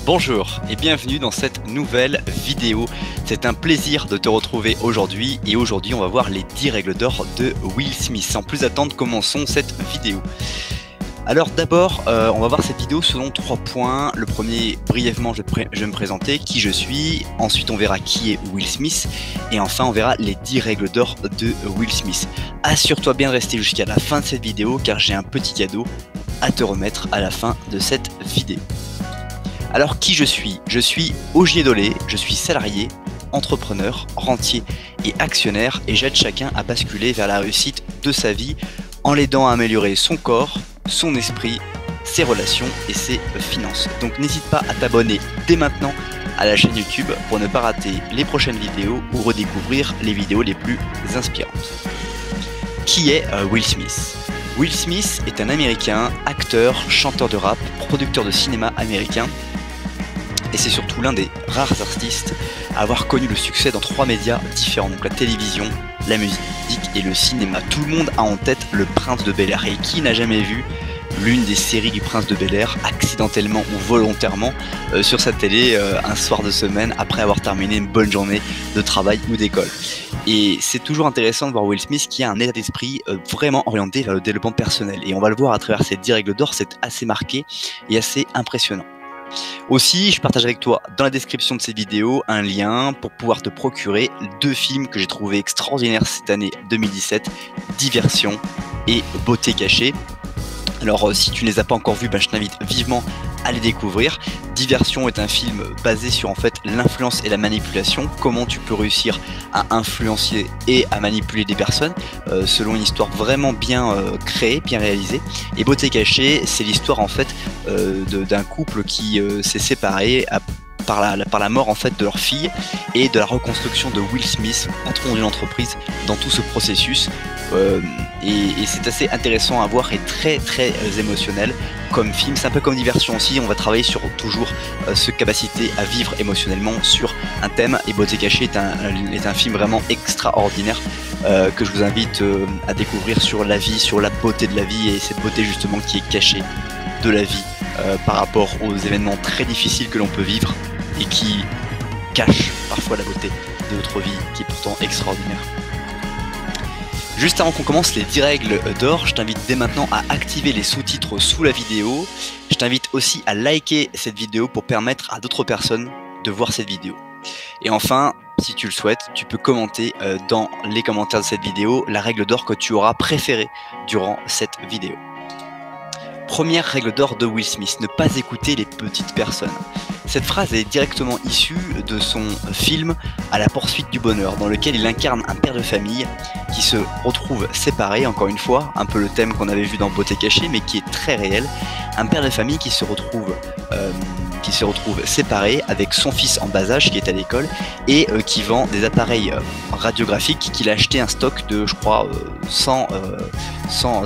Bonjour et bienvenue dans cette nouvelle vidéo. C'est un plaisir de te retrouver aujourd'hui et aujourd'hui on va voir les 10 règles d'or de Will Smith. Sans plus attendre, commençons cette vidéo. Alors d'abord, on va voir cette vidéo selon 3 points. Le premier, brièvement, je vais me présenter qui je suis. Ensuite, on verra qui est Will Smith. Et enfin, on verra les 10 règles d'or de Will Smith. Assure-toi bien de rester jusqu'à la fin de cette vidéo car j'ai un petit cadeau à te remettre à la fin de cette vidéo. Alors qui je suis? Je suis Ogier Dolé, je suis salarié, entrepreneur, rentier et actionnaire et j'aide chacun à basculer vers la réussite de sa vie en l'aidant à améliorer son corps, son esprit, ses relations et ses finances. Donc n'hésite pas à t'abonner dès maintenant à la chaîne YouTube pour ne pas rater les prochaines vidéos ou redécouvrir les vidéos les plus inspirantes. Qui est Will Smith? Will Smith est un Américain, acteur, chanteur de rap, producteur de cinéma américain. Et c'est surtout l'un des rares artistes à avoir connu le succès dans 3 médias différents, donc la télévision, la musique et le cinéma. Tout le monde a en tête le Prince de Bel-Air. Et qui n'a jamais vu l'une des séries du Prince de Bel-Air, accidentellement ou volontairement, sur sa télé un soir de semaine après avoir terminé une bonne journée de travail ou d'école. Et c'est toujours intéressant de voir Will Smith qui a un état d'esprit vraiment orienté vers le développement personnel. Et on va le voir à travers ces 10 règles d'or, c'est assez marqué et assez impressionnant. Aussi, je partage avec toi dans la description de cette vidéo un lien pour pouvoir te procurer 2 films que j'ai trouvé extraordinaires cette année 2017, Diversion et Beauté cachée. Alors si tu ne les as pas encore vus, je t'invite vivement à les découvrir. Diversion est un film basé sur en fait l'influence et la manipulation, comment tu peux réussir à influencer et à manipuler des personnes selon une histoire vraiment bien créée, bien réalisée. Et Beauté cachée, c'est l'histoire en fait d'un couple qui s'est séparé par la mort en fait de leur fille et de la reconstruction de Will Smith, patron d'une entreprise, dans tout ce processus. Et c'est assez intéressant à voir et très émotionnel comme film. C'est un peu comme Diversion aussi, on va travailler sur toujours cette capacité à vivre émotionnellement sur un thème. Et Beauté cachée est un film vraiment extraordinaire que je vous invite à découvrir sur la vie, sur la beauté de la vie et cette beauté justement qui est cachée de la vie par rapport aux événements très difficiles que l'on peut vivre et qui cachent parfois la beauté de notre vie qui est pourtant extraordinaire. Juste avant qu'on commence les 10 règles d'or, je t'invite dès maintenant à activer les sous-titres sous la vidéo. Je t'invite aussi à liker cette vidéo pour permettre à d'autres personnes de voir cette vidéo. Et enfin, si tu le souhaites, tu peux commenter dans les commentaires de cette vidéo la règle d'or que tu auras préférée durant cette vidéo. Première règle d'or de Will Smith, ne pas écouter les petites personnes. Cette phrase est directement issue de son film À la poursuite du bonheur, dans lequel il incarne un père de famille qui se retrouve séparé, encore une fois, un peu le thème qu'on avait vu dans Beauté cachée, mais qui est très réel. Un père de famille qui se retrouve séparé avec son fils en bas âge qui est à l'école et qui vend des appareils radiographiques qu'il a acheté un stock de, je crois, 100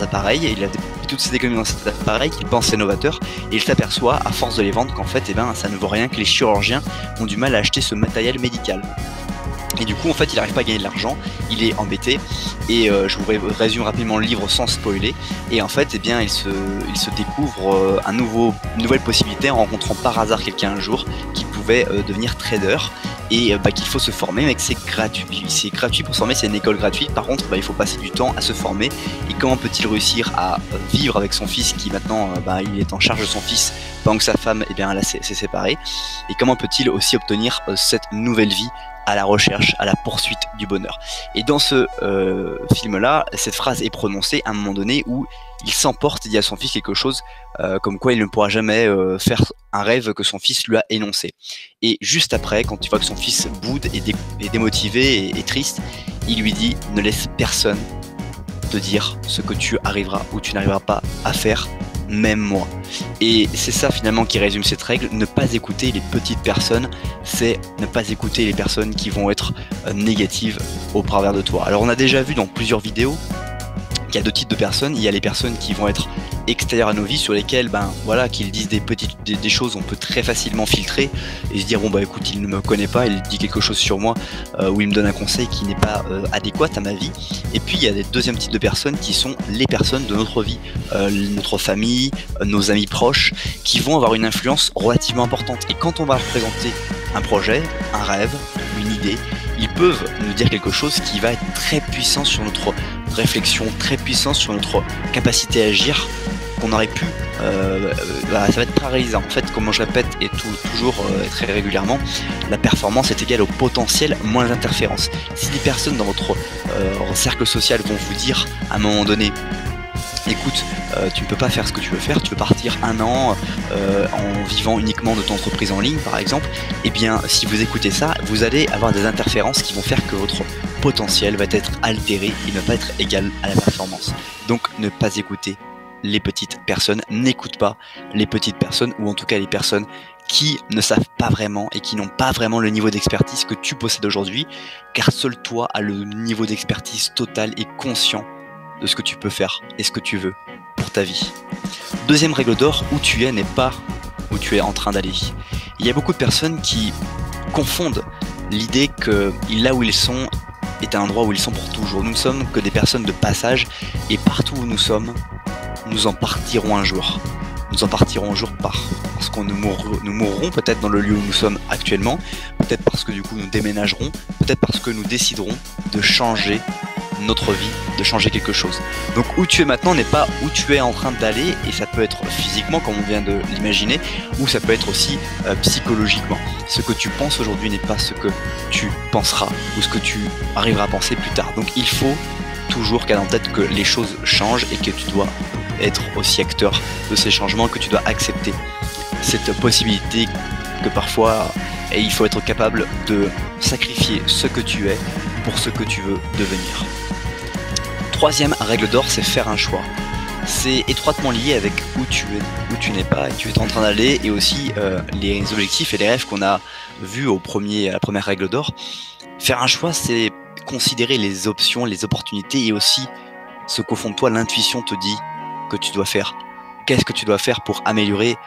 appareils. Et il a toutes ces économies dans cet appareil qu'il pense novateur et il s'aperçoit à force de les vendre qu'en fait ça ne vaut rien, que les chirurgiens ont du mal à acheter ce matériel médical. Et du coup en fait il n'arrive pas à gagner de l'argent, il est embêté et je vous résume rapidement le livre sans spoiler. Et en fait il se découvre une nouvelle possibilité en rencontrant par hasard quelqu'un un jour qui pouvait devenir trader et qu'il faut se former, mais que c'est gratuit. C'est gratuit pour se former, c'est une école gratuite. Par contre il faut passer du temps à se former. Et comment peut-il réussir à vivre avec son fils qui maintenant il est en charge de son fils pendant que sa femme s'est séparée, et comment peut-il aussi obtenir cette nouvelle vie à la recherche, à la poursuite du bonheur. Et dans ce film-là, cette phrase est prononcée à un moment donné où il s'emporte et dit à son fils quelque chose comme quoi il ne pourra jamais faire un rêve que son fils lui a énoncé. Et juste après, quand tu vois que son fils boude et démotivé et triste, il lui dit « Ne laisse personne te dire ce que tu arriveras ou tu n'arriveras pas à faire, même moi ». Et c'est ça finalement qui résume cette règle, ne pas écouter les petites personnes, c'est ne pas écouter les personnes qui vont être négatives au travers de toi. Alors on a déjà vu dans plusieurs vidéos qu'il y a 2 types de personnes, il y a les personnes qui vont être extérieurs à nos vies sur lesquels, voilà, qu'ils disent des choses, on peut très facilement filtrer et se dire bon écoute, il ne me connaît pas, il dit quelque chose sur moi ou il me donne un conseil qui n'est pas adéquat à ma vie. Et puis il y a des deuxièmes types de personnes qui sont les personnes de notre vie, notre famille, nos amis proches, qui vont avoir une influence relativement importante. Et quand on va leur présenter un projet, un rêve, une idée, ils peuvent nous dire quelque chose qui va être très puissant sur notre réflexion, très puissant sur notre capacité à agir, qu'on aurait pu, ça va être paralysant. En fait, comme je répète et toujours très régulièrement, la performance est égale au potentiel moins l'interférence. Si des personnes dans votre cercle social vont vous dire à un moment donné, écoute, tu ne peux pas faire ce que tu veux faire, tu veux partir un an en vivant uniquement de ton entreprise en ligne par exemple, et bien si vous écoutez ça, vous allez avoir des interférences qui vont faire que votre potentiel va être altéré et ne pas être égal à la performance. Donc ne pas écouter les petites personnes, n'écoute pas les petites personnes, ou en tout cas les personnes qui ne savent pas vraiment et qui n'ont pas vraiment le niveau d'expertise que tu possèdes aujourd'hui, car seul toi as le niveau d'expertise total et conscient de ce que tu peux faire et ce que tu veux pour ta vie. Deuxième règle d'or, où tu es n'est pas où tu es en train d'aller. Il y a beaucoup de personnes qui confondent l'idée que là où ils sont est un endroit où ils sont pour toujours. Nous ne sommes que des personnes de passage et partout où nous sommes, nous en partirons un jour. Nous en partirons un jour parce qu'on nous mourrons peut-être dans le lieu où nous sommes actuellement, peut-être parce que du coup nous déménagerons, peut-être parce que nous déciderons de changer notre vie, de changer quelque chose. Donc où tu es maintenant n'est pas où tu es en train d'aller, et ça peut être physiquement comme on vient de l'imaginer, ou ça peut être aussi psychologiquement. Ce que tu penses aujourd'hui n'est pas ce que tu penseras ou ce que tu arriveras à penser plus tard. Donc il faut toujours garder en tête que les choses changent et que tu dois être aussi acteur de ces changements, que tu dois accepter cette possibilité que parfois il faut être capable de sacrifier ce que tu es pour ce que tu veux devenir. Troisième règle d'or, c'est faire un choix. C'est étroitement lié avec où tu es, où tu n'es pas, et tu es en train d'aller, et aussi les objectifs et les rêves qu'on a vus à la première règle d'or. Faire un choix, c'est considérer les options, les opportunités, et aussi ce qu'au fond de toi, l'intuition te dit que tu dois faire. Qu'est-ce que tu dois faire pour améliorer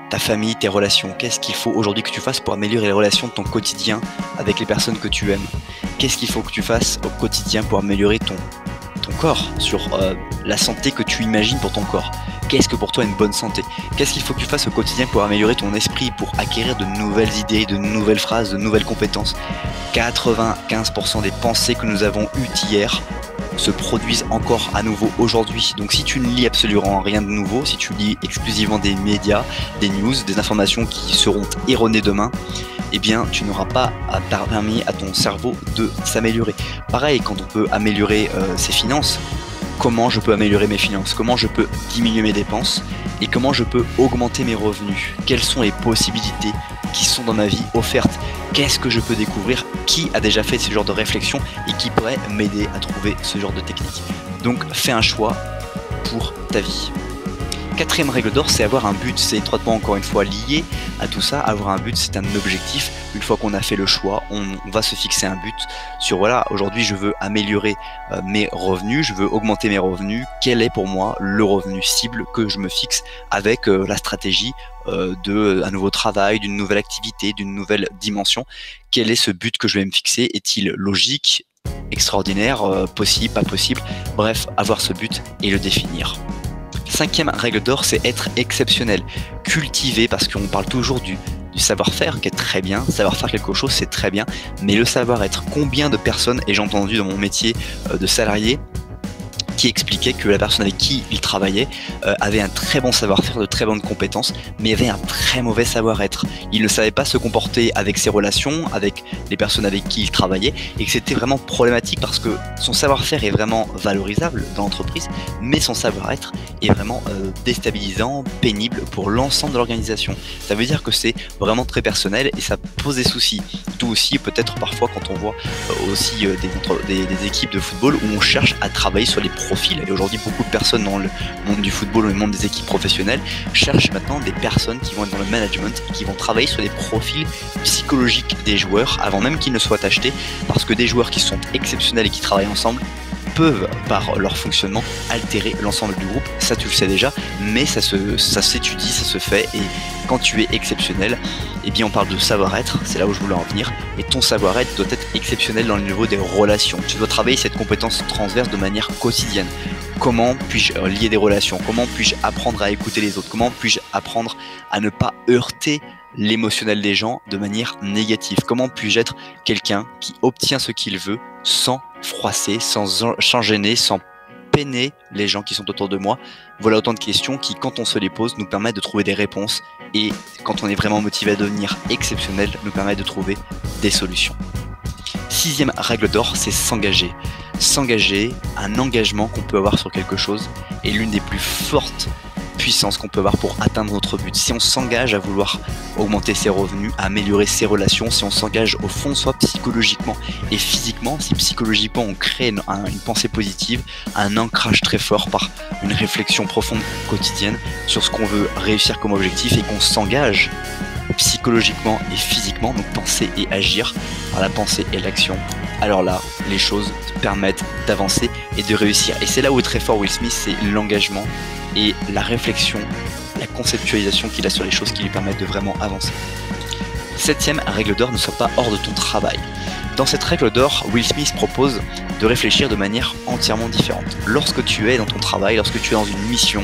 ta famille, tes relations? Qu'est-ce qu'il faut aujourd'hui que tu fasses pour améliorer les relations de ton quotidien avec les personnes que tu aimes? Qu'est-ce qu'il faut que tu fasses au quotidien pour améliorer ton corps, sur la santé que tu imagines pour ton corps? Qu'est-ce que pour toi une bonne santé? Qu'est-ce qu'il faut que tu fasses au quotidien pour améliorer ton esprit, pour acquérir de nouvelles idées, de nouvelles phrases, de nouvelles compétences? 95% des pensées que nous avons eues hier se produisent encore à nouveau aujourd'hui. Donc si tu ne lis absolument rien de nouveau, si tu lis exclusivement des médias, des news, des informations qui seront erronées demain, eh bien tu n'auras pas permis à ton cerveau de s'améliorer. Pareil, quand on peut améliorer ses finances, comment je peux améliorer mes finances? Comment je peux diminuer mes dépenses? Et comment je peux augmenter mes revenus? Quelles sont les possibilités qui sont dans ma vie offertes? Qu'est-ce que je peux découvrir? Qui a déjà fait ce genre de réflexion et qui pourrait m'aider à trouver ce genre de technique? Donc fais un choix pour ta vie. Quatrième règle d'or, c'est avoir un but. C'est étroitement encore une fois lié à tout ça. Avoir un but, c'est un objectif. Une fois qu'on a fait le choix, on va se fixer un but sur voilà, aujourd'hui je veux améliorer mes revenus, je veux augmenter mes revenus. Quel est pour moi le revenu cible que je me fixe avec la stratégie d'un nouveau travail, d'une nouvelle activité, d'une nouvelle dimension? Quel est ce but que je vais me fixer? Est-il logique, extraordinaire, possible, pas possible? Bref, avoir ce but et le définir. Cinquième règle d'or, c'est être exceptionnel. Cultiver, parce qu'on parle toujours du savoir-faire, qui est très bien. Savoir faire quelque chose, c'est très bien. Mais le savoir-être, combien de personnes, et j'ai entendu dans mon métier de salarié, qui expliquait que la personne avec qui il travaillait avait un très bon savoir-faire, de très bonnes compétences, mais avait un très mauvais savoir-être. Il ne savait pas se comporter avec ses relations, avec les personnes avec qui il travaillait, et que c'était vraiment problématique parce que son savoir-faire est vraiment valorisable dans l'entreprise, mais son savoir-être est vraiment déstabilisant, pénible pour l'ensemble de l'organisation. Ça veut dire que c'est vraiment très personnel et ça pose des soucis. D'où aussi peut-être parfois quand on voit aussi des équipes de football où on cherche à travailler sur les profils. Et aujourd'hui, beaucoup de personnes dans le monde du football, le monde des équipes professionnelles, cherchent maintenant des personnes qui vont être dans le management et qui vont travailler sur les profils psychologiques des joueurs avant même qu'ils ne soient achetés, parce que des joueurs qui sont exceptionnels et qui travaillent ensemble peuvent, par leur fonctionnement, altérer l'ensemble du groupe. Ça, tu le sais déjà, mais ça s'étudie, ça se fait. Et quand tu es exceptionnel, eh bien, on parle de savoir-être, c'est là où je voulais en venir. Et ton savoir-être doit être exceptionnel dans le niveau des relations. Tu dois travailler cette compétence transverse de manière quotidienne. Comment puis-je lier des relations? Comment puis-je apprendre à écouter les autres? Comment puis-je apprendre à ne pas heurter l'émotionnel des gens de manière négative? Comment puis-je être quelqu'un qui obtient ce qu'il veut sans froisser, sans gêner, sans peiner les gens qui sont autour de moi? Voilà autant de questions qui, quand on se les pose, nous permettent de trouver des réponses, et quand on est vraiment motivé à devenir exceptionnel, nous permettent de trouver des solutions. 6e règle d'or, c'est s'engager. S'engager, un engagement qu'on peut avoir sur quelque chose, est l'une des plus fortes puissance qu'on peut avoir pour atteindre notre but. Si on s'engage à vouloir augmenter ses revenus, à améliorer ses relations, si on s'engage au fond de soi psychologiquement et physiquement, si psychologiquement on crée une pensée positive, un ancrage très fort par une réflexion profonde quotidienne sur ce qu'on veut réussir comme objectif, et qu'on s'engage psychologiquement et physiquement, donc penser et agir par la pensée et l'action, alors là, les choses permettent d'avancer et de réussir. Et c'est là où est très fort Will Smith, c'est l'engagement et la réflexion, la conceptualisation qu'il a sur les choses qui lui permettent de vraiment avancer. 7e règle d'or, ne sois pas hors de ton travail. Dans cette règle d'or, Will Smith propose de réfléchir de manière entièrement différente. Lorsque tu es dans ton travail, lorsque tu es dans une mission,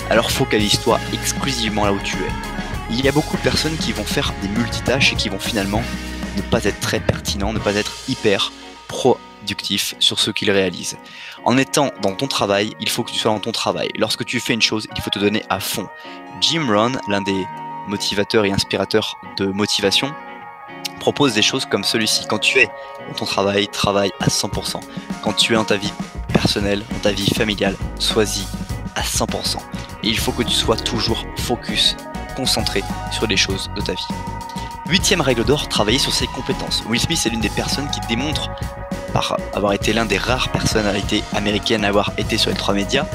alors focalise-toi exclusivement là où tu es. Il y a beaucoup de personnes qui vont faire des multitâches et qui vont finalement ne pas être très pertinents, ne pas être hyper productif sur ce qu'ils réalisent. En étant dans ton travail, il faut que tu sois dans ton travail. Lorsque tu fais une chose, il faut te donner à fond. Jim Rohn, l'un des motivateurs et inspirateurs de motivation, propose des choses comme celui-ci. Quand tu es dans ton travail, travaille à 100%. Quand tu es dans ta vie personnelle, dans ta vie familiale, sois-y à 100%. Et il faut que tu sois toujours focus, concentré sur les choses de ta vie. 8e règle d'or, travailler sur ses compétences. Will Smith est l'une des personnes qui démontre, par avoir été l'un des rares personnalités américaines à avoir été sur les 3 médias,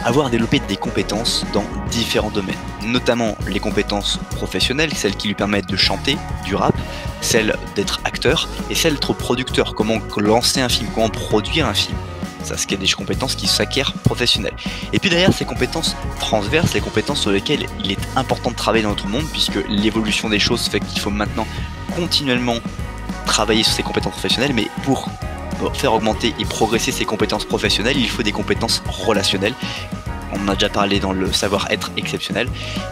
avoir développé des compétences dans différents domaines, notamment les compétences professionnelles, celles qui lui permettent de chanter, du rap, celles d'être acteur et celles d'être producteur, comment lancer un film, comment produire un film. Ça, c'est des compétences qui s'acquièrent professionnelles. Et puis derrière, ces compétences transverses, les compétences sur lesquelles il est important de travailler dans notre monde, puisque l'évolution des choses fait qu'il faut maintenant continuellement travailler sur ses compétences professionnelles, mais pour faire augmenter et progresser ses compétences professionnelles, il faut des compétences relationnelles. On en a déjà parlé dans le savoir-être exceptionnel,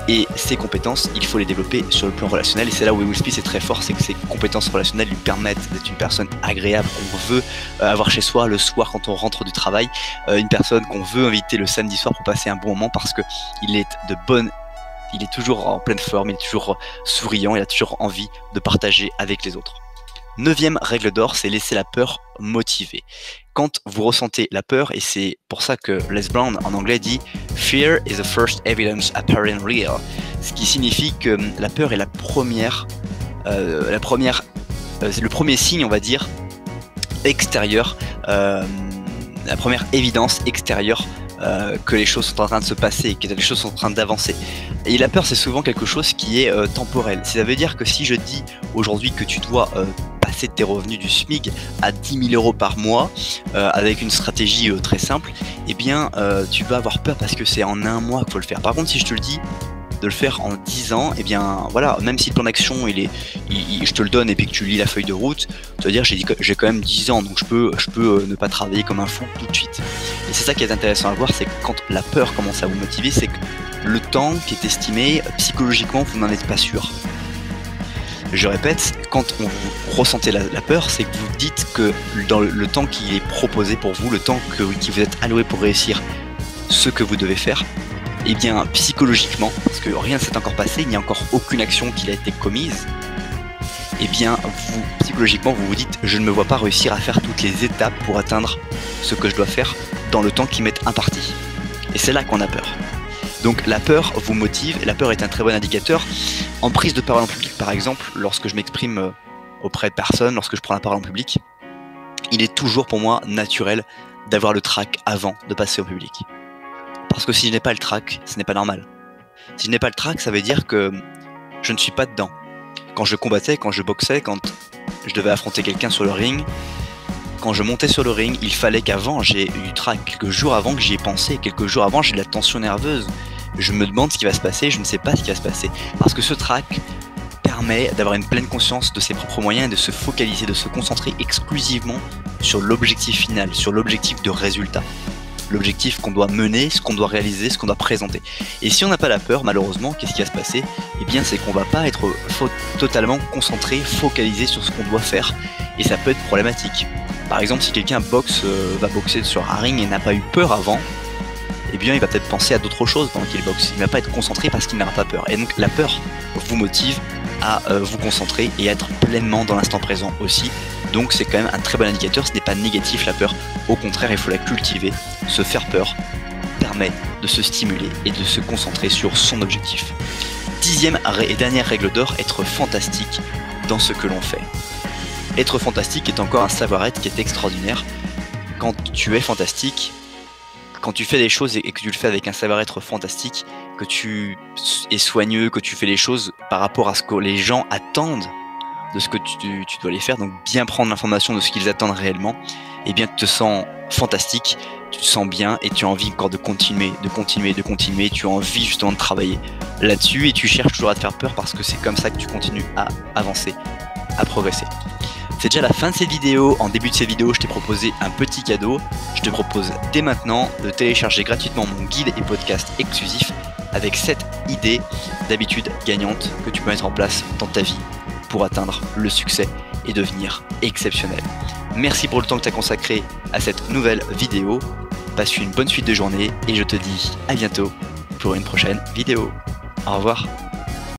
et ces compétences, il faut les développer sur le plan relationnel, et c'est là où Will Smith est très fort, c'est que ces compétences relationnelles lui permettent d'être une personne agréable qu'on veut avoir chez soi le soir quand on rentre du travail, une personne qu'on veut inviter le samedi soir pour passer un bon moment, parce que il est toujours en pleine forme, il est toujours souriant, il a toujours envie de partager avec les autres. 9e règle d'or, c'est laisser la peur motiver. Quand vous ressentez la peur, et c'est pour ça que Les Brown en anglais dit « Fear is the first evidence appearing real », ce qui signifie que la peur est le premier signe, on va dire, extérieur, la première évidence extérieure que les choses sont en train de se passer, que les choses sont en train d'avancer. Et la peur, c'est souvent quelque chose qui est temporel. Ça veut dire que si je dis aujourd'hui que tu dois passer de tes revenus du SMIC à 10 000 euros par mois avec une stratégie très simple, eh bien tu vas avoir peur parce que c'est en un mois qu'il faut le faire. Par contre, si je te le dis de le faire en 10 ans, et bien voilà, même si le plan d'action je te le donne et puis que tu lis la feuille de route, tu vas dire j'ai quand même 10 ans, donc je peux ne pas travailler comme un fou tout de suite. Et c'est ça qui est intéressant à voir, c'est que quand la peur commence à vous motiver, c'est que le temps qui est estimé, psychologiquement, vous n'en êtes pas sûr. Je répète, quand vous ressentez la peur, c'est que vous dites que dans le temps qui est proposé pour vous, le temps qui vous est alloué pour réussir ce que vous devez faire, et bien psychologiquement, parce que rien ne s'est encore passé, il n'y a encore aucune action qui a été commise, et bien vous, psychologiquement, vous vous dites je ne me vois pas réussir à faire toutes les étapes pour atteindre ce que je dois faire dans le temps qui m'est imparti. Et c'est là qu'on a peur. Donc la peur vous motive, et la peur est un très bon indicateur. En prise de parole en public, par exemple, lorsque je m'exprime auprès de personnes, lorsque je prends la parole en public, il est toujours pour moi naturel d'avoir le trac avant de passer au public. Parce que si je n'ai pas le trac, ce n'est pas normal. Si je n'ai pas le trac, ça veut dire que je ne suis pas dedans. Quand je combattais, quand je boxais, quand je devais affronter quelqu'un sur le ring, quand je montais sur le ring, il fallait qu'avant j'ai eu du trac, quelques jours avant que j'y ai pensé, quelques jours avant j'ai de la tension nerveuse. Je me demande ce qui va se passer, je ne sais pas ce qui va se passer. Parce que ce track permet d'avoir une pleine conscience de ses propres moyens et de se focaliser, de se concentrer exclusivement sur l'objectif final, sur l'objectif de résultat. L'objectif qu'on doit mener, ce qu'on doit réaliser, ce qu'on doit présenter. Et si on n'a pas la peur, malheureusement, qu'est-ce qui va se passer? Eh bien, c'est qu'on va pas être totalement concentré, focalisé sur ce qu'on doit faire. Et ça peut être problématique. Par exemple, si quelqu'un va boxer sur un ring et n'a pas eu peur avant, eh bien, il va peut-être penser à d'autres choses pendant qu'il boxe. Il ne va pas être concentré parce qu'il n'aura pas peur. Et donc, la peur vous motive à vous concentrer et à être pleinement dans l'instant présent aussi. Donc, c'est quand même un très bon indicateur. Ce n'est pas négatif, la peur. Au contraire, il faut la cultiver. Se faire peur permet de se stimuler et de se concentrer sur son objectif. 10e et dernière règle d'or, être fantastique dans ce que l'on fait. Être fantastique est encore un savoir-être qui est extraordinaire. Quand tu es fantastique, quand tu fais des choses et que tu le fais avec un savoir-être fantastique, que tu es soigneux, que tu fais les choses par rapport à ce que les gens attendent de ce que tu dois les faire, donc bien prendre l'information de ce qu'ils attendent réellement, et bien tu te sens fantastique, tu te sens bien et tu as envie encore de continuer, tu as envie justement de travailler là-dessus et tu cherches toujours à te faire peur parce que c'est comme ça que tu continues à avancer, à progresser. C'est déjà la fin de cette vidéo. En début de cette vidéo, je t'ai proposé un petit cadeau. Je te propose dès maintenant de télécharger gratuitement mon guide et podcast exclusif avec 7 idées d'habitudes gagnantes que tu peux mettre en place dans ta vie pour atteindre le succès et devenir exceptionnel. Merci pour le temps que tu as consacré à cette nouvelle vidéo. Passe une bonne suite de journée et je te dis à bientôt pour une prochaine vidéo. Au revoir.